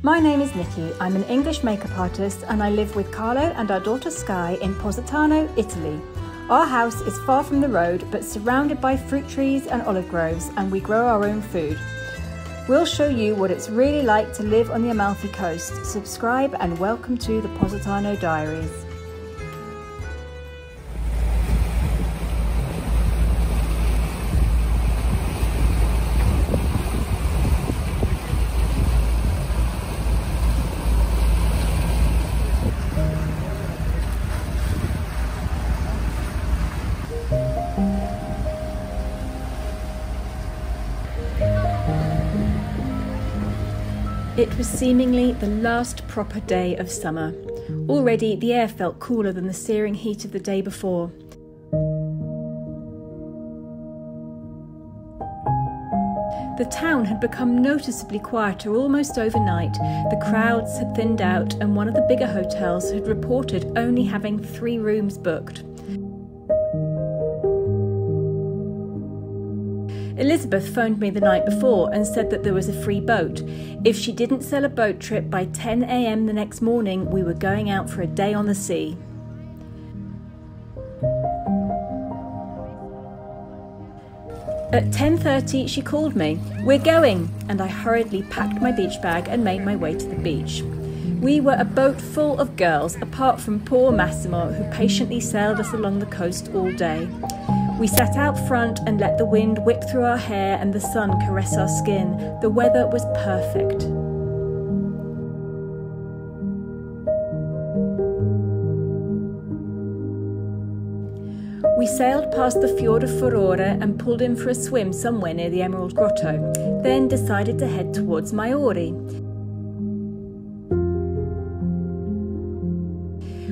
My name is Nicki. I'm an English makeup artist and I live with Carlo and our daughter Sky in Positano, Italy. Our house is far from the road but surrounded by fruit trees and olive groves, and we grow our own food. We'll show you what it's really like to live on the Amalfi Coast. Subscribe and welcome to the Positano Diaries. It was seemingly the last proper day of summer. Already the air felt cooler than the searing heat of the day before. The town had become noticeably quieter almost overnight. The crowds had thinned out and one of the bigger hotels had reported only having 3 rooms booked. Elizabeth phoned me the night before and said that there was a free boat. If she didn't sell a boat trip by 10 a.m. the next morning, we were going out for a day on the sea. At 10:30 she called me. "We're going!" and I hurriedly packed my beach bag and made my way to the beach. We were a boat full of girls, apart from poor Massimo, who patiently sailed us along the coast all day. We sat out front and let the wind whip through our hair and the sun caress our skin. The weather was perfect. We sailed past the Fjord of Furore and pulled in for a swim somewhere near the Emerald Grotto, then decided to head towards Maiori.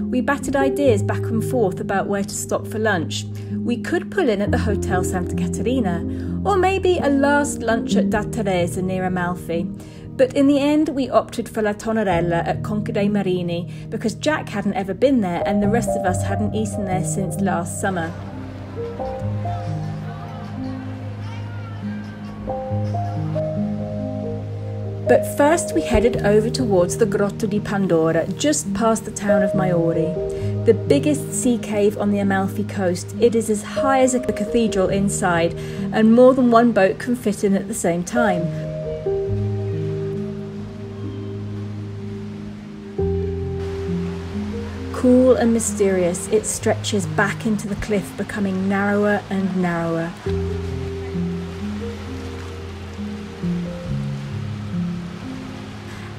We batted ideas back and forth about where to stop for lunch. We could pull in at the Hotel Santa Caterina, or maybe a last lunch at Da Teresa near Amalfi. But in the end, we opted for La Tonerella at Conca dei Marini because Jack hadn't ever been there and the rest of us hadn't eaten there since last summer. But first we headed over towards the Grotto di Pandora, just past the town of Maiori. The biggest sea cave on the Amalfi Coast, it is as high as a cathedral inside, and more than one boat can fit in at the same time. Cool and mysterious, it stretches back into the cliff, becoming narrower and narrower.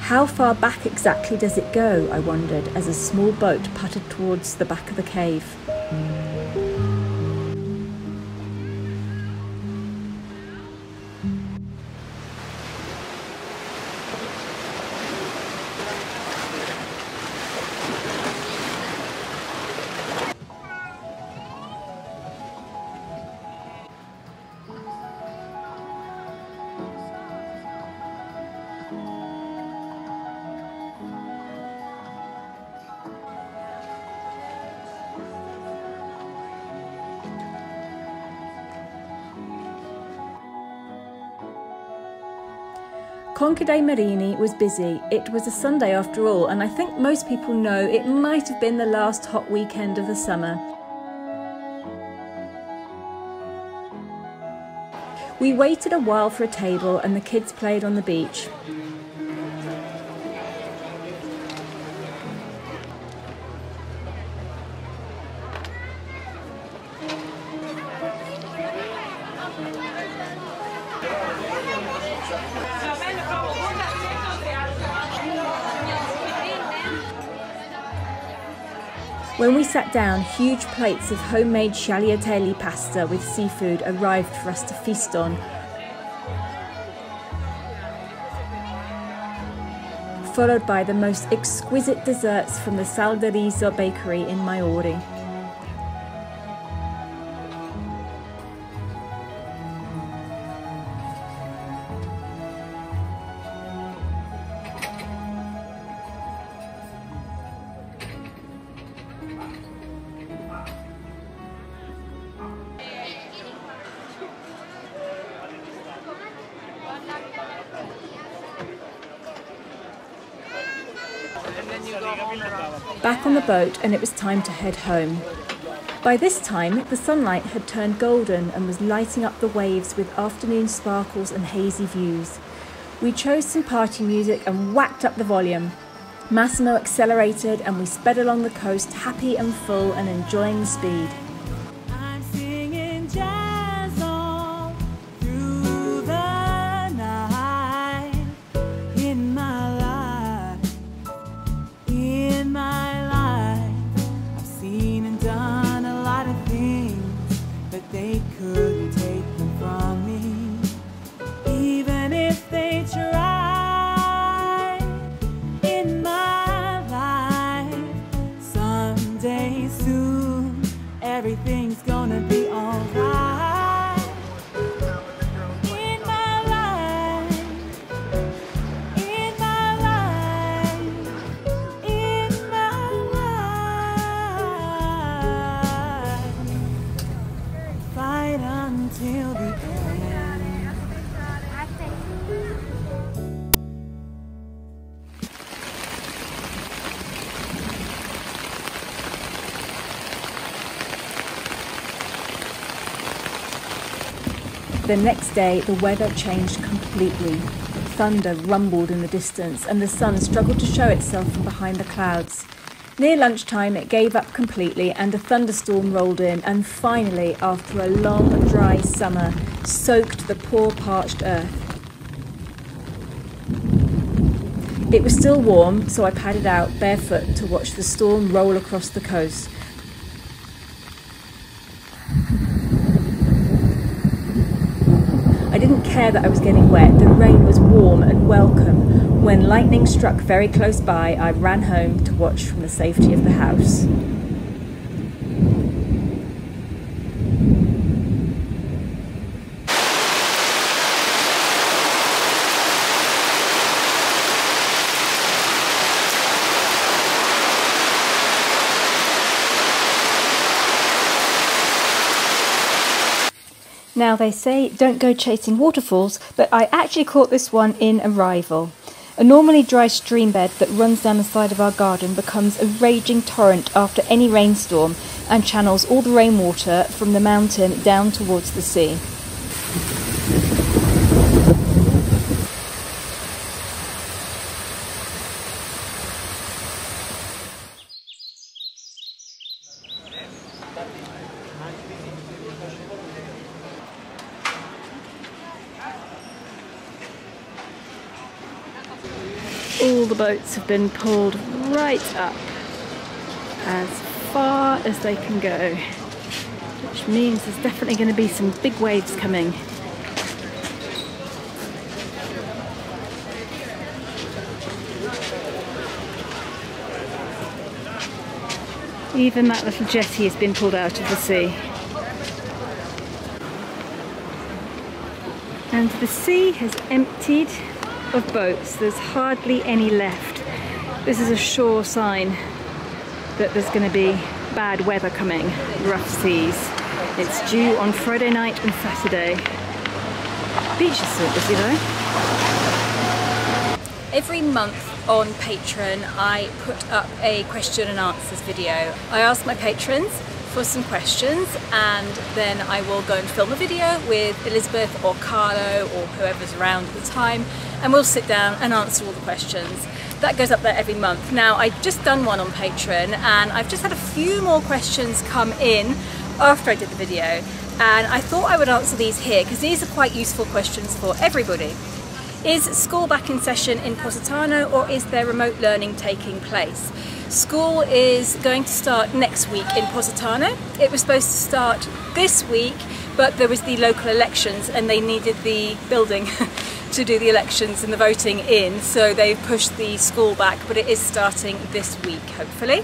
How far back exactly does it go, I wondered, as a small boat putted towards the back of the cave. Conca dei Marini was busy. It was a Sunday after all, and I think most people know it might have been the last hot weekend of the summer. We waited a while for a table and the kids played on the beach. When we sat down, huge plates of homemade scagliatelle pasta with seafood arrived for us to feast on. Followed by the most exquisite desserts from the Salderiso bakery in Maiori. Back on the boat, and it was time to head home. By this time, the sunlight had turned golden and was lighting up the waves with afternoon sparkles and hazy views. We chose some party music and whacked up the volume. Massimo accelerated and we sped along the coast, happy and full and enjoying the speed. I'm singing jazz all through the night. In my life, I've seen and done a lot of things, but they couldn't take them from me, even if they tried. In my life, someday soon, everything's gonna be alright. In my life, in my life, in my life, fight until the end. The next day, the weather changed completely. Thunder rumbled in the distance, and the sun struggled to show itself from behind the clouds. Near lunchtime, it gave up completely, and a thunderstorm rolled in, and finally, after a long, dry summer, soaked the poor, parched earth. It was still warm, so I padded out barefoot to watch the storm roll across the coast. I didn't care that I was getting wet. The rain was warm and welcome. When lightning struck very close by, I ran home to watch from the safety of the house. Now they say don't go chasing waterfalls, but I actually caught this one in arrival. A normally dry stream bed that runs down the side of our garden becomes a raging torrent after any rainstorm and channels all the rainwater from the mountain down towards the sea. All the boats have been pulled right up as far as they can go, which means there's definitely going to be some big waves coming. Even that little jetty has been pulled out of the sea. And the sea has emptied of boats. There's hardly any left. This is a sure sign that there's going to be bad weather coming, rough seas. It's due on Friday night and Saturday. Beach is so busy though. Every month on Patreon I put up a question and answers video. I ask my patrons for some questions and then I will go and film a video with Elizabeth or Carlo or whoever's around at the time, and we'll sit down and answer all the questions. That goes up there every month. Now I've just done one on Patreon and I've just had a few more questions come in after I did the video, and I thought I would answer these here because these are quite useful questions for everybody. Is school back in session in Positano, or is there remote learning taking place? School is going to start next week in Positano. It was supposed to start this week, but there was the local elections and they needed the building to do the elections and the voting in, so they've pushed the school back, but it is starting this week, hopefully.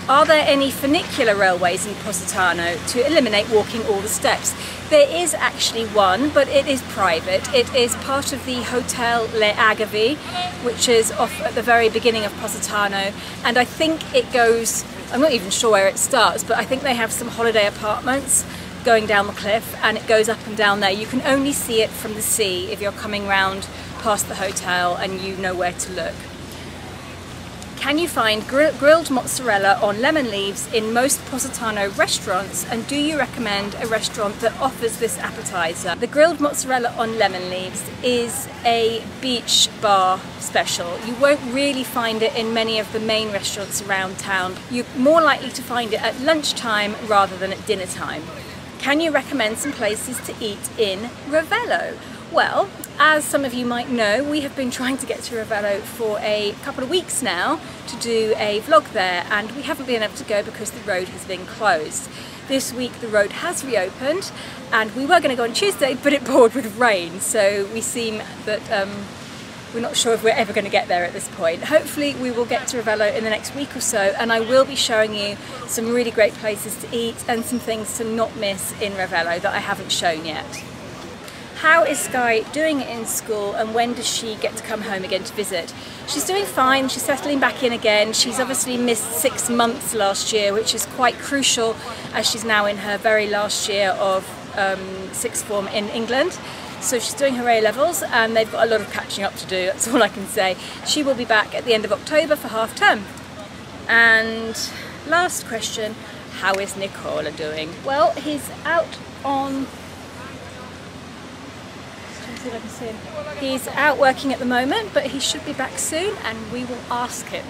Are there any funicular railways in Positano to eliminate walking all the steps? There is actually one, but it is private. It is part of the Hotel Le Agavi, which is off at the very beginning of Positano, and I think it goes, I'm not even sure where it starts, but I think they have some holiday apartments going down the cliff and it goes up and down there. You can only see it from the sea if you're coming round past the hotel and you know where to look. Can you find grilled mozzarella on lemon leaves in most Positano restaurants, and do you recommend a restaurant that offers this appetizer? The grilled mozzarella on lemon leaves is a beach bar special. You won't really find it in many of the main restaurants around town. You're more likely to find it at lunchtime rather than at dinner time. Can you recommend some places to eat in Ravello? Well, as some of you might know, we have been trying to get to Ravello for a couple of weeks now to do a vlog there, and we haven't been able to go because the road has been closed. This week the road has reopened, and we were going to go on Tuesday, but it poured with rain, so we seem that we're not sure if we're ever going to get there at this point. Hopefully we will get to Ravello in the next week or so, and I will be showing you some really great places to eat and some things to not miss in Ravello that I haven't shown yet. How is Sky doing in school, and when does she get to come home again to visit? She's doing fine, she's settling back in again. She's obviously missed 6 months last year, which is quite crucial as she's now in her very last year of sixth form in England. So she's doing her A-levels and they've got a lot of catching up to do, that's all I can say. She will be back at the end of October for half term. And last question, how is Nicola doing? Well, he's out on... see if I can see him. He's out working at the moment, but he should be back soon and we will ask him.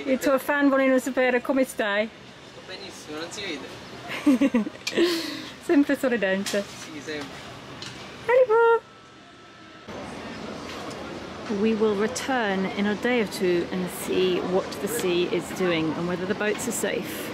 Il tuo fan vogliono sapere come stai? Sto benissimo, non si vede. Sempre sorridente. Sì, sempre. Hello. We will return in a day or two and see what the sea is doing and whether the boats are safe.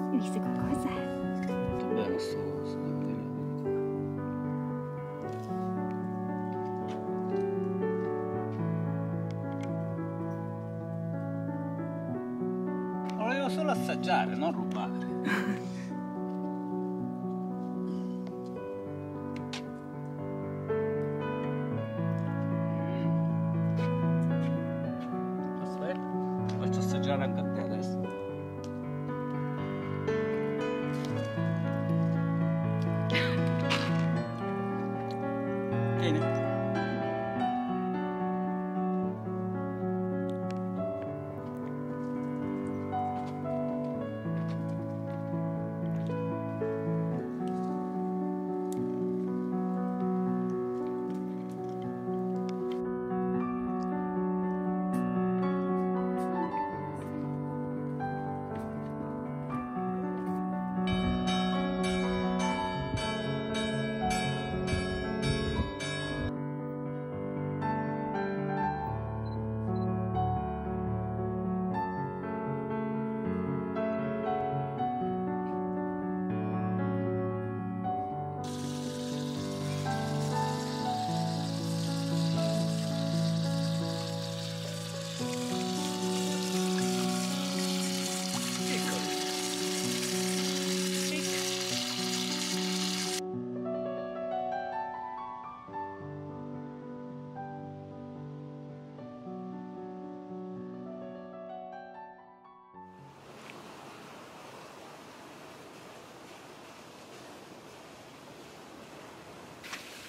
Hai visto qualcosa? Beh, lo so. Volevo solo assaggiare, non rubare. Aspetta, faccio assaggiare anche a te adesso. Bene.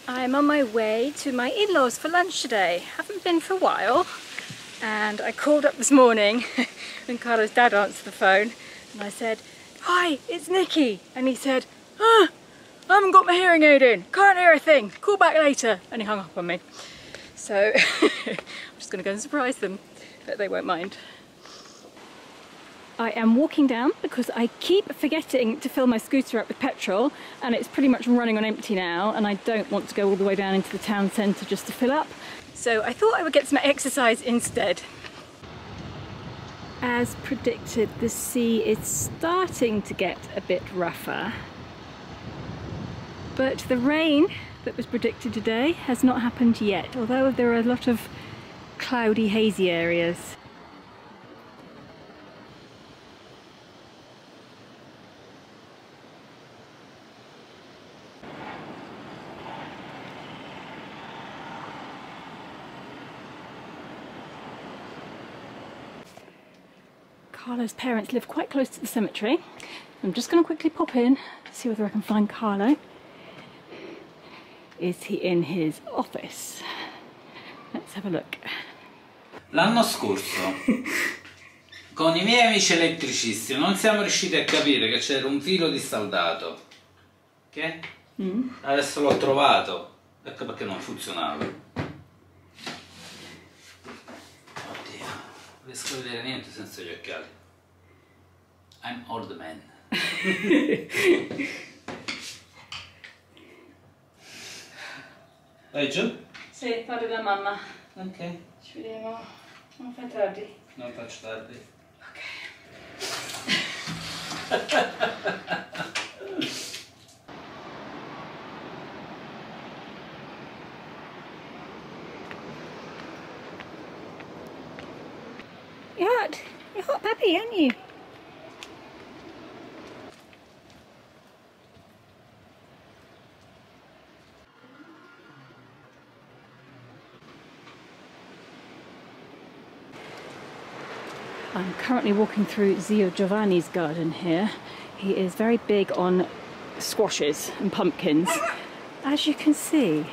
I'm on my way to my in-laws for lunch today. Haven't been for a while, and I called up this morning and Carlo's dad answered the phone and I said, "Hi, it's Nicki," and he said, "I haven't got my hearing aid in, can't hear a thing, call back later," and he hung up on me. So I'm just going to go and surprise them, but they won't mind. I am walking down because I keep forgetting to fill my scooter up with petrol, and it's pretty much running on empty now, and I don't want to go all the way down into the town centre just to fill up. So I thought I would get some exercise instead. As predicted, the sea is starting to get a bit rougher, but the rain that was predicted today has not happened yet, although there are a lot of cloudy, hazy areas. Carlo's parents live quite close to the cemetery. I'm just going to quickly pop in to see whether I can find Carlo. Is he in his office? Let's have a look. L'anno scorso, con I miei amici elettricisti, non siamo riusciti a capire che c'era un filo di saldato. Che? Adesso l'ho trovato. Ecco perché non funzionava. Oddio, non riesco a vedere niente senza gli occhiali. I'm old man. Vai giù? Sì, vado da mamma. Ok. Ci vediamo. Non fai tardi. Non faccio tardi. Ok. You're hot puppy, aren't you? I'm currently walking through Zio Giovanni's garden here. He is very big on squashes and pumpkins, as you can see.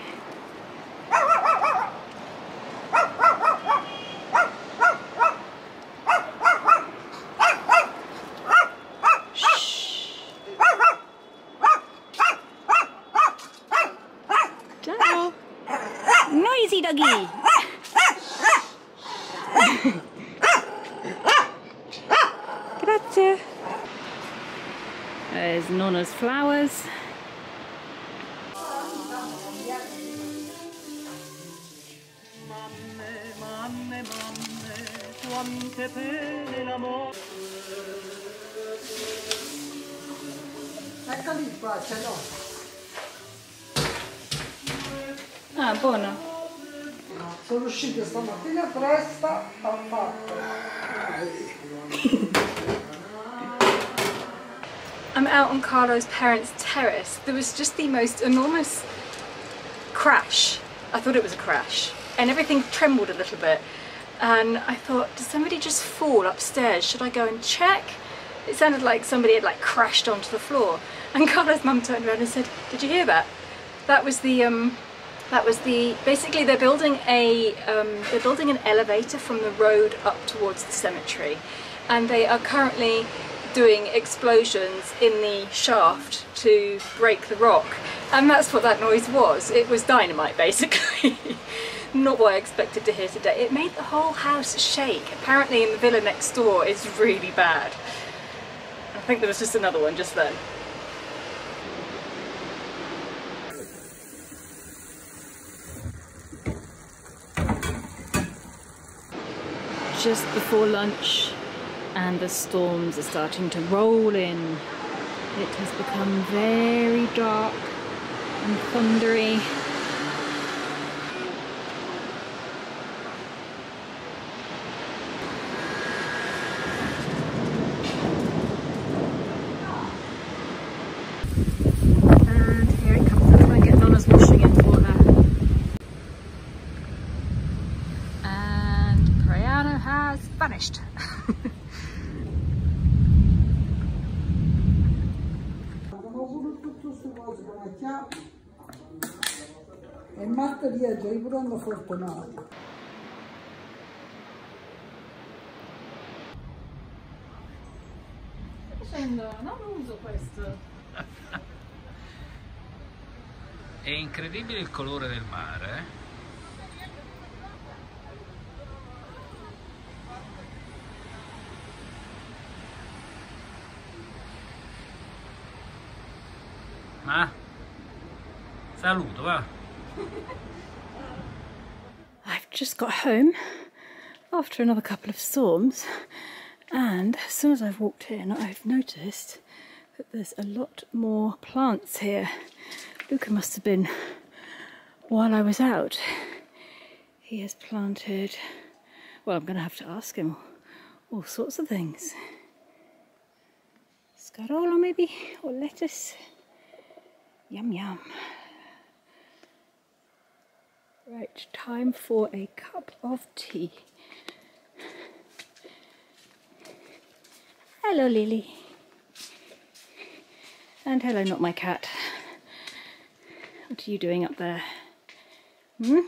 Shh. Ciao. Noisy doggy. Grazie. There's Nonna's flowers. Ah, buono. Sono uscite stamattina presto, ho fatto. I'm out on Carlo's parents' terrace. There was just the most enormous crash. I thought it was a crash, and everything trembled a little bit. And I thought, did somebody just fall upstairs? Should I go and check? It sounded like somebody had crashed onto the floor. And Carlo's mum turned around and said, "Did you hear that? That was the basically they're building an elevator from the road up towards the cemetery, and they are currently doing explosions in the shaft to break the rock, and that's what that noise was. It was dynamite, basically. Not what I expected to hear today. It made the whole house shake. Apparently in the villa next door it's really bad. I think there was just another one just then. Just before lunch, and the storms are starting to roll in. It has become very dark and thundery. And here it comes. I'm going to get Nonna's washing in for her. And Prayano has vanished. E Marta dietro, io pure hanno fortunato. Non uso questo. È incredibile il colore del mare. Ma saluto, va. I've just got home after another couple of storms, and as soon as I've walked in, I've noticed that there's a lot more plants here. Luca must have been while I was out. He has planted, well, I'm going to have to ask him all sorts of things. Scarola maybe, or lettuce. Yum yum. Right, time for a cup of tea. Hello, Lily. And hello, not my cat. What are you doing up there? Hmm?